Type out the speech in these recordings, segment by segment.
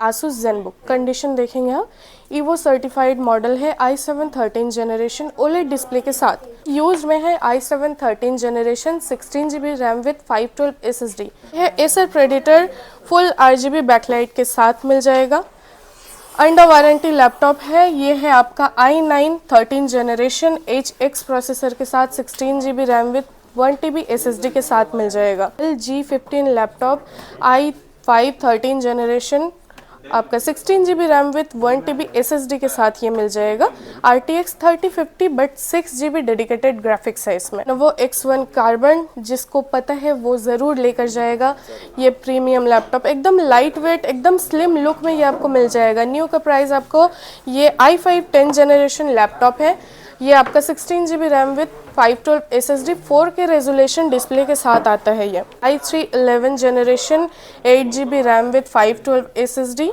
Asus ZenBook condition देखेंगे आप, evo certified model है i7 13 जनरेशन OLED डिस्प्ले के साथ। यूज में है i7 13 generation 16GB RAM with 512 SSD है। Acer Predator full RGB backlight के साथ मिल जाएगा। अंडर वारंटी लैपटॉप है। ये है आपका i9 13 जनरेशन HX प्रोसेसर के साथ 16GB RAM with 1TB SSD के साथ मिल जाएगा। G15 लैपटॉप i5 13 जनरेशन आपका 16GB RAM with 1TB SSD के साथ ये मिल जाएगा। RTX 3050 but 6GB dedicated graphics है इसमें। वो X1 कार्बन जिसको पता है वो ज़रूर लेकर जाएगा। ये प्रीमियम लैपटॉप एकदम लाइट वेट, एकदम स्लिम लुक में ये आपको मिल जाएगा। न्यू का प्राइस आपको ये i5 10 जनरेशन लैपटॉप है। ये आपका 16GB RAM with 512 SSD 4K resolution display के साथ आता है। ये i3 11 generation 8GB RAM with 512 SSD,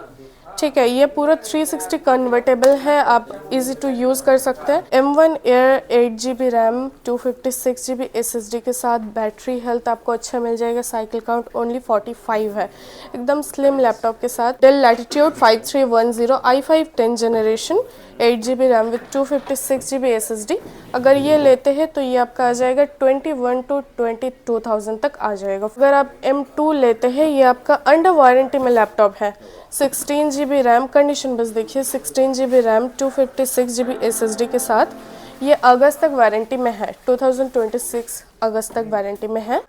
ठीक है। ये पूरा 360 कन्वर्टेबल है, आप इजी टू यूज़ कर सकते हैं। M1 Air 8GB RAM 256GB SSD के साथ। बैटरी हेल्थ आपको अच्छा मिल जाएगा। साइकिल काउंट ओनली 45 है। एकदम स्लिम लैपटॉप के साथ। Dell Latitude 5310 i5 10 generation 8GB RAM with 256GB SSD। अगर ये लेते हैं तो ये आपका आ जाएगा 21 to 22,000 तक आ जाएगा। अगर आप M2 लेते हैं, ये आपका अंडर वारंटी में लैपटॉप है। 16GB रैम, कंडीशन बस देखिए, 16GB रैम 256GB SSD के साथ। ये अगस्त तक वारंटी में है, 2026 अगस्त तक वारंटी में है।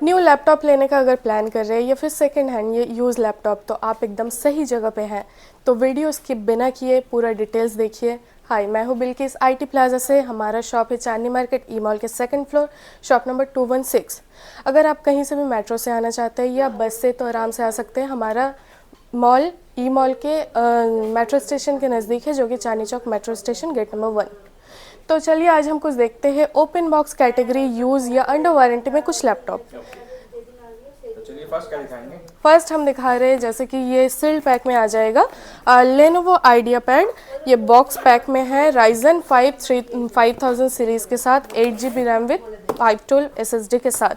न्यू लैपटॉप लेने का अगर प्लान कर रहे हैं या फिर सेकंड हैंड ये यूज़ लैपटॉप, तो आप एकदम सही जगह पे हैं। तो वीडियो स्किप बिना किए पूरा डिटेल्स देखिए। हाय, मैं हूँ बिल्किस IT प्लाजा से। हमारा शॉप है चांदनी मार्केट ई मॉल के सेकंड फ्लोर, शॉप नंबर 216। अगर आप कहीं से भी मेट्रो से आना चाहते हैं या बस से, तो आराम से आ सकते हैं। हमारा मॉल ई मॉल के मेट्रो स्टेशन के नज़दीक है, जो कि Chandni Chowk metro station gate number 1। तो चलिए आज हम कुछ देखते हैं ओपन बॉक्स कैटेगरी, यूज़ या अंडर वारंटी में कुछ लैपटॉप। चलिए फर्स्ट क्या दिखाएंगे? फर्स्ट हम दिखा रहे हैं, जैसे कि ये सील्ड पैक में आ जाएगा लेनोवो आइडिया पैड। ये बॉक्स पैक में है। Ryzen 5 5000 सीरीज़ के साथ 8GB रैम विथ 512 SSD के साथ।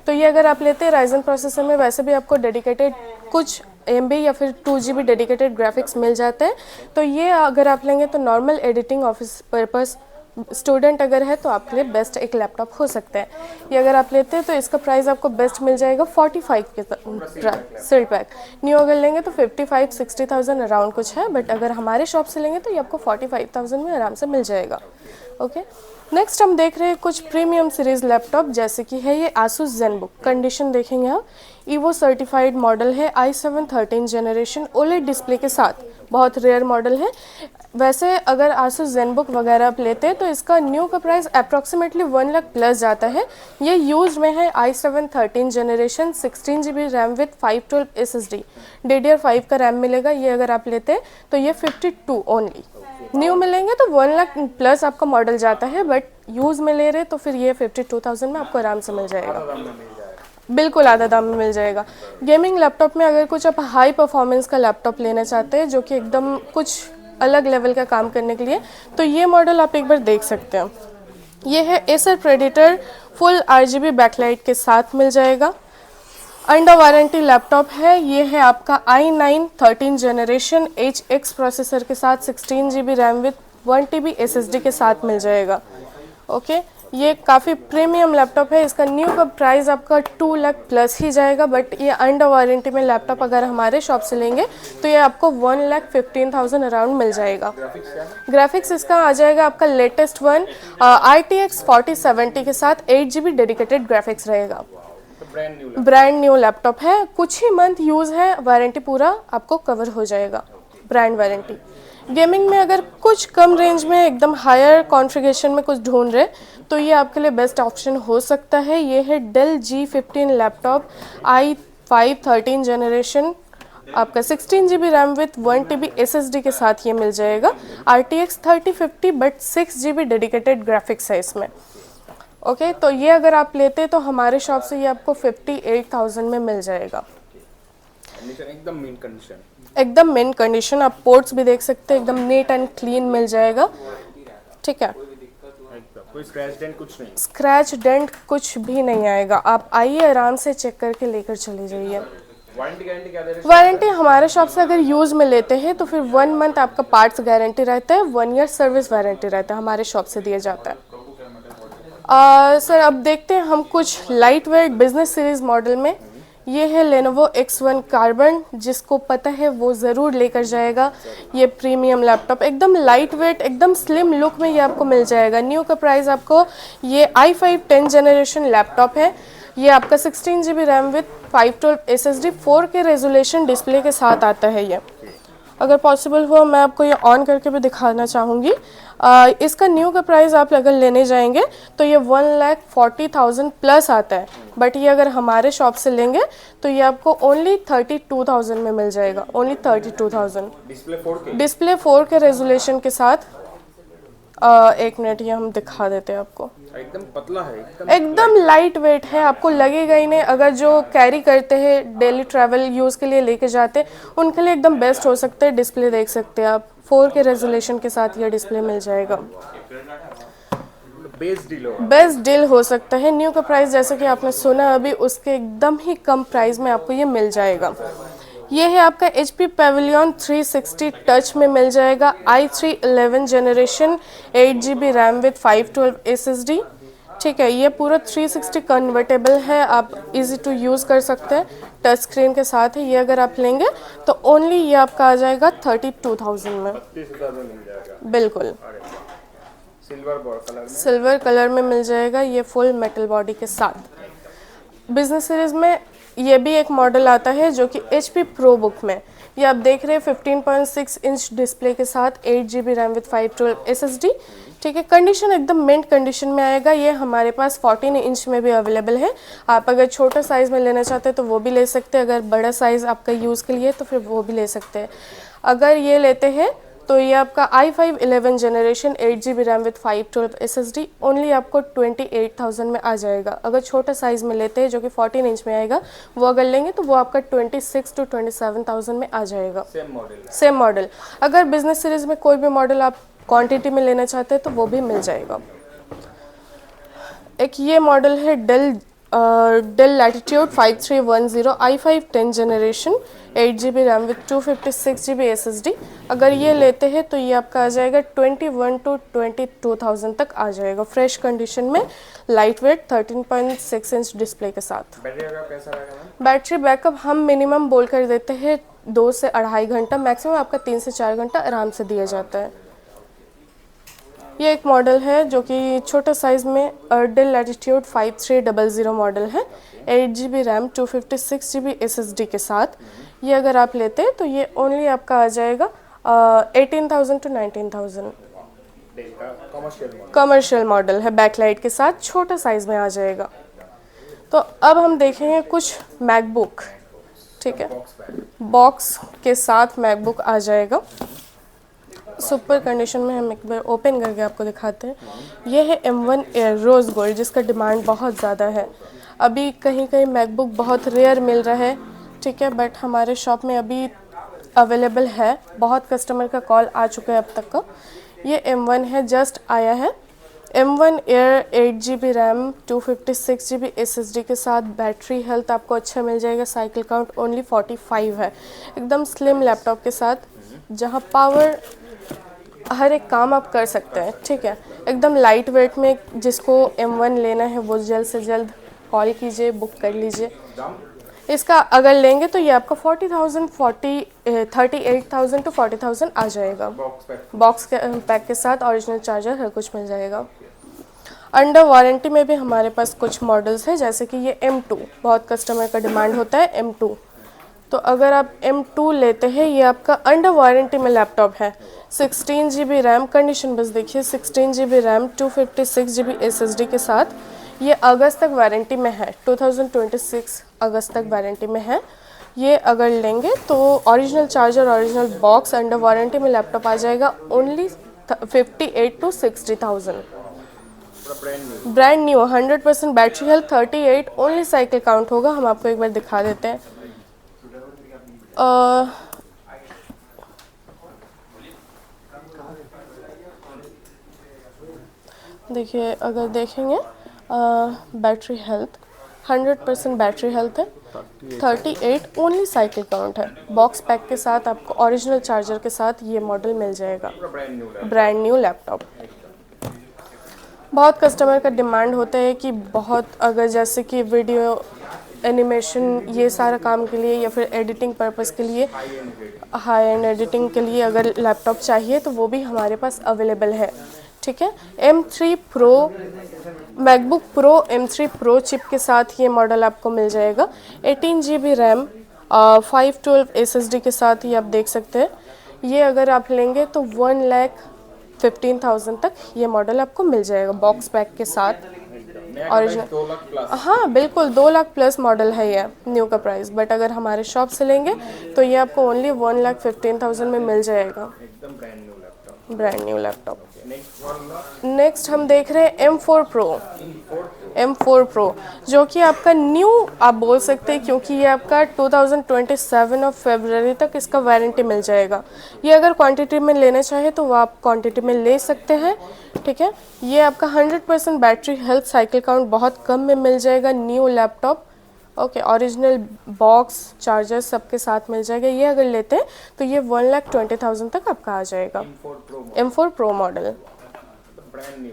तो ये अगर आप लेते हैं Ryzen प्रोसेसर में, वैसे भी आपको डेडिकेटेड कुछ MB या फिर 2GB डेडिकेटेड ग्राफिक्स मिल जाते हैं। तो ये अगर आप लेंगे तो normal editing, office purpose, student अगर है तो आपके लिए बेस्ट एक लैपटॉप हो सकता है। ये अगर आप लेते हैं तो इसका प्राइस आपको बेस्ट मिल जाएगा 45 के सील्ड पैक। न्यू अगर लेंगे तो 55-60,000 अराउंड कुछ है, बट अगर हमारे शॉप से लेंगे तो ये आपको 45,000 में आराम से मिल जाएगा। ओके, नेक्स्ट हम देख रहे हैं कुछ प्रीमियम सीरीज़ लैपटॉप, जैसे कि है ये Asus ZenBook। कंडीशन देखेंगे आप, ईवो सर्टिफाइड मॉडल है i7 13 जनरेशन OLED डिस्प्ले के साथ। बहुत रेयर मॉडल है। वैसे अगर Asus ZenBook वगैरह आप लेते हैं तो इसका न्यू का प्राइस अप्रॉक्सीमेटली 1 लाख प्लस जाता है। ये यूज में है i7 13 generation 16GB RAM with 512 SSD। DDR5 का रैम मिलेगा। ये अगर आप लेते हैं तो ये 52 ओनली। न्यू मिलेंगे तो 1 लाख प्लस आपका मॉडल जाता है, बट यूज़ में ले रहे तो फिर ये 52,000 में आपको आराम से मिल जाएगा। बिल्कुल आधा दाम में मिल जाएगा। गेमिंग लैपटॉप में अगर कुछ आप हाई परफॉर्मेंस का लैपटॉप लेना चाहते हैं, जो कि एकदम कुछ अलग लेवल का काम करने के लिए, तो ये मॉडल आप एक बार देख सकते हैं। ये है Acer Predator full RGB backlight के साथ मिल जाएगा। अंडर वारंटी लैपटॉप है। ये है आपका i9 13 जनरेशन HX प्रोसेसर के साथ 16GB RAM with 1TB SSD के साथ मिल जाएगा। ओके, ये काफ़ी प्रीमियम लैपटॉप है। इसका न्यू का प्राइस आपका 2 लाख प्लस ही जाएगा, बट ये अंडर वारंटी में लैपटॉप अगर हमारे शॉप से लेंगे तो ये आपको 1,15,000 अराउंड मिल जाएगा। ग्राफिक्स इसका आ जाएगा आपका लेटेस्ट वन RTX 4070 के साथ 8GB डेडिकेटेड ग्राफिक्स रहेगा। ब्रांड न्यू लैपटॉप है। कुछ ही मंथ यूज़ है, वारंटी पूरा आपको कवर हो जाएगा, ब्रांड वारंटी। गेमिंग में अगर कुछ कम रेंज में एकदम हायर कॉन्फ़िगरेशन में कुछ ढूंढ रहे तो ये आपके लिए बेस्ट ऑप्शन हो सकता है। ये है del G15 laptop i5 13 generation, आपका 16GB RAM with 1TB SSD के साथ ये मिल जाएगा। RTX 3050 but 6GB dedicated graphics है इसमें। ओके, तो ये अगर आप लेते तो हमारे शॉप से ये आपको 58,000 में मिल जाएगा। एकदम मेन कंडीशन, एकदम मेन कंडीशन। आप पोर्ट्स भी देख सकते हैं, एकदम नीट एंड क्लीन मिल जाएगा। ठीक है, कोई स्क्रैच डेंट कुछ नहीं, स्क्रैच डेंट कुछ भी नहीं आएगा। आप आइए, आराम से चेक करके लेकर चले जाइए। वारंटी गारंटी क्या दे रहे हैं? वारंटी हमारे शॉप से अगर यूज़ में लेते हैं तो फिर 1 मंथ आपका पार्ट्स गारंटी रहता है, 1 ईयर सर्विस वारंटी रहता है, हमारे शॉप से दिया जाता है। सर अब देखते हैं हम कुछ light weight business series model में। ये है लेनोवो X1 कार्बन, जिसको पता है वो ज़रूर लेकर जाएगा। ये प्रीमियम लैपटॉप एकदम लाइट वेट, एकदम स्लिम लुक में ये आपको मिल जाएगा। न्यू का प्राइस आपको, ये i5 10 जनरेशन लैपटॉप है। ये आपका 16 GB RAM with 512 SSD 4K resolution display के साथ आता है। ये अगर पॉसिबल हो मैं आपको ये ऑन करके भी दिखाना चाहूँगी। इसका न्यू का प्राइस आप अगर लेने जाएंगे तो ये 1,40,000 प्लस आता है, बट ये अगर हमारे शॉप से लेंगे तो ये आपको ओनली 32,000 में मिल जाएगा, ओनली 32,000। डिस्प्ले 4K रेजोल्यूशन के साथ। एक मिनट, ये हम दिखा देते हैं आपको। एकदम पतला है, एकदम लाइट वेट है, आपको लगेगा ही नहीं। अगर जो कैरी करते हैं, डेली ट्रैवल यूज़ के लिए लेके जाते हैं, उनके लिए एकदम बेस्ट हो सकते हैं। डिस्प्ले देख सकते हैं आप, 4K रेजोल्यूशन के साथ ये डिस्प्ले मिल जाएगा। बेस्ट डील हो सकता है। न्यू का प्राइस जैसे कि आपने सुना अभी, उसके एकदम ही कम प्राइस में आपको ये मिल जाएगा। ये है आपका HP Pavilion 360 टच में मिल जाएगा। i3 11 generation 8 GB RAM with 512 SSD। ठीक है, ये पूरा 360 कन्वर्टेबल है, आप इजी टू यूज़ कर सकते हैं, टच स्क्रीन के साथ है। ये अगर आप लेंगे तो ओनली ये आपका आ जाएगा 32,000 में। 32,000 में मिल जाएगा। बिल्कुल सिल्वर कलर में मिल जाएगा, ये फुल मेटल बॉडी के साथ। बिजनेस सीरीज में ये भी एक मॉडल आता है जो कि HP प्रो बुक में, ये आप देख रहे हैं 15.6 इंच डिस्प्ले के साथ 8 GB रैम विथ 512 SSD। ठीक है, कंडीशन एकदम मिंट कंडीशन में आएगा। ये हमारे पास 14 इंच में भी अवेलेबल है। आप अगर छोटा साइज़ में लेना चाहते हैं तो वो भी ले सकते हैं, अगर बड़ा साइज़ आपका यूज़ के लिए तो फिर वो भी ले सकते हैं। अगर ये लेते हैं तो ये आपका i5 11 generation 8 GB RAM with 512 SSD only आपको 28,000 में आ जाएगा। अगर छोटा साइज़ में लेते हैं जो कि 14 इंच में आएगा, वो अगर लेंगे तो वो आपका 26 to 27,000 में आ जाएगा। Same model. अगर बिजनेस सीरीज़ में कोई भी मॉडल आप क्वांटिटी में लेना चाहते हैं तो वो भी मिल जाएगा। एक ये मॉडल है Dell Latitude 5310 i5 10 generation 8 GB RAM with 256 GB SSD। अगर ये लेते हैं तो ये आपका आ जाएगा 21 to 22,000 तक आ जाएगा, फ्रेश कंडीशन में, लाइट वेट 13.6 इंच डिस्प्ले के साथ। बैटरी बैकअप हम मिनिमम बोल कर देते हैं 2 से 2.5 घंटा, मैक्सिमम आपका 3 से 4 घंटा आराम से दिया जाता है। ये एक मॉडल है जो कि छोटा साइज़ में डेल लैटिट्यूड 5300 मॉडल है, 8 GB रैम 256 GB SSD के साथ। ये अगर आप लेते हैं तो ये ओनली आपका आ जाएगा 18,000 to 19,000। कमर्शियल मॉडल है, बैकलाइट के साथ, छोटा साइज़ में आ जाएगा। तो अब हम देखेंगे कुछ मैकबुक। ठीक है, बॉक्स के साथ मैकबुक आ जाएगा, सुपर कंडीशन में। हम एक बार ओपन करके आपको दिखाते हैं। ये है M1 एयर रोज़ गोल्ड, जिसका डिमांड बहुत ज़्यादा है। अभी कहीं कहीं मैकबुक बहुत रेयर मिल रहा है, ठीक है, बट हमारे शॉप में अभी अवेलेबल है। बहुत कस्टमर का कॉल आ चुका है अब तक का। ये M1 है, जस्ट आया है। M1 air 8 GB RAM 256 GB SSD के साथ। बैटरी हेल्थ आपको अच्छा मिल जाएगा, साइकिल काउंट ओनली 45 है। एकदम स्लिम लैपटॉप के साथ, जहाँ पावर हर एक काम आप कर सकते हैं। ठीक है, एकदम लाइट वेट में। जिसको M1 लेना है वो जल्द से जल्द कॉल कीजिए, बुक कर लीजिए। इसका अगर लेंगे तो ये आपका 38,000 to 40,000 आ जाएगा। बॉक्स के पैक के साथ ओरिजिनल चार्जर हर कुछ मिल जाएगा। अंडर वारंटी में भी हमारे पास कुछ मॉडल्स हैं, जैसे कि ये M2, बहुत कस्टमर का डिमांड होता है M2। तो अगर आप M2 लेते हैं, ये आपका अंडर वारंटी में लैपटॉप है। 16 GB रैम, कंडीशन बस देखिए, 16 GB रैम 256 GB SSD के साथ। ये अगस्त तक वारंटी में है, 2026 अगस्त तक वारंटी में है। ये अगर लेंगे तो original charger, original box, under warranty में लैपटॉप आ जाएगा only 58 to 60,000। Brand new, 100% battery health 38, only cycle count होगा। हम आपको एक बार दिखा देते हैं। देखिए, अगर देखेंगे बैटरी हेल्थ 100% बैटरी हेल्थ है। 38 ओनली साइकिल काउंट है। बॉक्स पैक के साथ आपको ओरिजिनल चार्जर के साथ ये मॉडल मिल जाएगा। ब्रांड न्यू है। Brand new laptop. बहुत कस्टमर का डिमांड होता है कि बहुत, अगर जैसे कि वीडियो एनिमेशन ये सारा काम के लिए या फिर एडिटिंग पर्पस के लिए, हाई एंड एडिटिंग के लिए अगर लैपटॉप चाहिए तो वो भी हमारे पास अवेलेबल है। ठीक है। M3 pro, MacBook pro M3 pro chip के साथ ये मॉडल आपको मिल जाएगा। 18 GB रैम, 512 SSD के साथ ही आप देख सकते हैं। ये अगर आप लेंगे तो 1,15,000 तक ये मॉडल आपको मिल जाएगा बॉक्स पैक के साथ। Original 2 lakh plus. हाँ बिल्कुल, 2 लाख प्लस मॉडल है ये न्यू का प्राइस। बट अगर हमारे शॉप से लेंगे तो ये आपको ओनली 1,15,000 में मिल जाएगा। एकदम brand new laptop. Brand new laptop. Next वाला नेक्स्ट हम देख रहे हैं M4 Pro। M4 Pro जो कि आपका न्यू आप बोल सकते हैं, क्योंकि ये आपका 2027 ऑफ फरवरी तक इसका वारंटी मिल जाएगा। ये अगर क्वांटिटी में लेना चाहे तो वो आप क्वांटिटी में ले सकते हैं। ठीक है। ये आपका 100% बैटरी हेल्थ, साइकिल काउंट बहुत कम में मिल जाएगा। New laptop, okay, original box charger सबके साथ मिल जाएगा। ये अगर लेते हैं तो ये 1,20,000 तक आपका आ जाएगा। M4 Pro model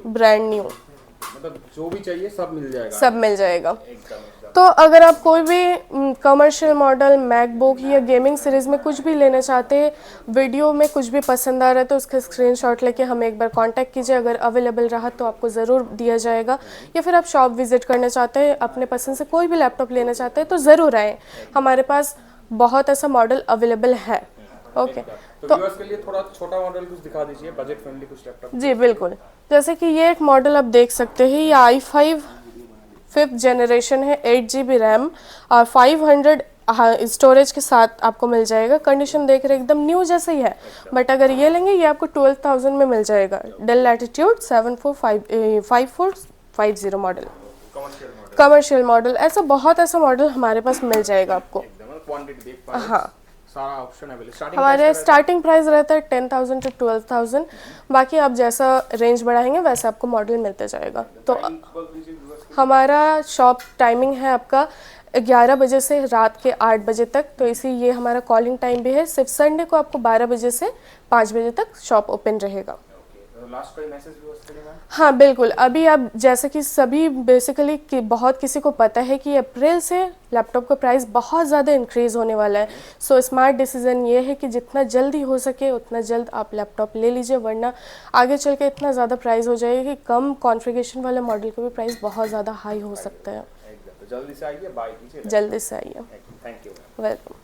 brand new, मतलब जो भी चाहिए सब मिल जाएगा। सब मिल जाएगा। एकदम। तो अगर आप कोई भी कमर्शियल मॉडल मैकबुक या गेमिंग सीरीज़ में कुछ भी लेना चाहते हैं, वीडियो में कुछ भी पसंद आ रहा है तो उसका स्क्रीनशॉट लेके हमें एक बार कांटेक्ट कीजिए। अगर अवेलेबल रहा तो आपको ज़रूर दिया जाएगा। या फिर आप शॉप विजिट करना चाहते हैं, अपने पसंद से कोई भी लैपटॉप लेना चाहते हैं तो ज़रूर आएँ। हमारे पास बहुत ऐसा मॉडल अवेलेबल है। ओके। तो व्यूअर्स के लिए थोड़ा छोटा मॉडल कुछ दिखा दीजिए, बजट फ्रेंडली कुछ लैपटॉप। जी बिल्कुल। जैसे कि ये एक मॉडल आप देख सकते हैं, ये i5 5th जनरेशन है। 8 GB रैम और 500 स्टोरेज के साथ आपको मिल जाएगा। कंडीशन देख रहे एकदम न्यू जैसे ही है। बट अगर ये लेंगे ये आपको 12,000 में मिल जाएगा। Dell Latitude 5450 model, commercial model. ऐसा बहुत ऐसा मॉडल हमारे पास मिल जाएगा आपको। क्वांटिटी देख पा रहे हैं। हाँ, सारा ऑप्शन अवेलेबल। हमारे स्टार्टिंग प्राइस रहता है 10,000 to 12,000। बाकी आप जैसा रेंज बढ़ाएंगे वैसे आपको मॉडल मिलते जाएगा। तो हमारा शॉप टाइमिंग है आपका 11 बजे से रात के 8 बजे तक। तो इसी ये हमारा कॉलिंग टाइम भी है। सिर्फ संडे को आपको 12 बजे से 5 बजे तक शॉप ओपन रहेगा। लास्ट कोई मैसेज भी हो सकते हैं? हाँ बिल्कुल। अभी आप जैसे कि सभी बेसिकली कि बहुत किसी को पता है कि अप्रैल से लैपटॉप का प्राइस बहुत ज़्यादा इंक्रीज़ होने वाला है। सो स्मार्ट डिसीजन ये है कि जितना जल्दी हो सके उतना जल्द आप लैपटॉप ले लीजिए, वरना आगे चल के इतना ज़्यादा प्राइस हो जाएगा कि कम कॉन्फ़िगरेशन वाले मॉडल का भी प्राइस बहुत ज़्यादा हाई हो सकता है। जल्दी से आइए, बाय कीजिए। जल्दी से आइए। Thank you. वेलकम।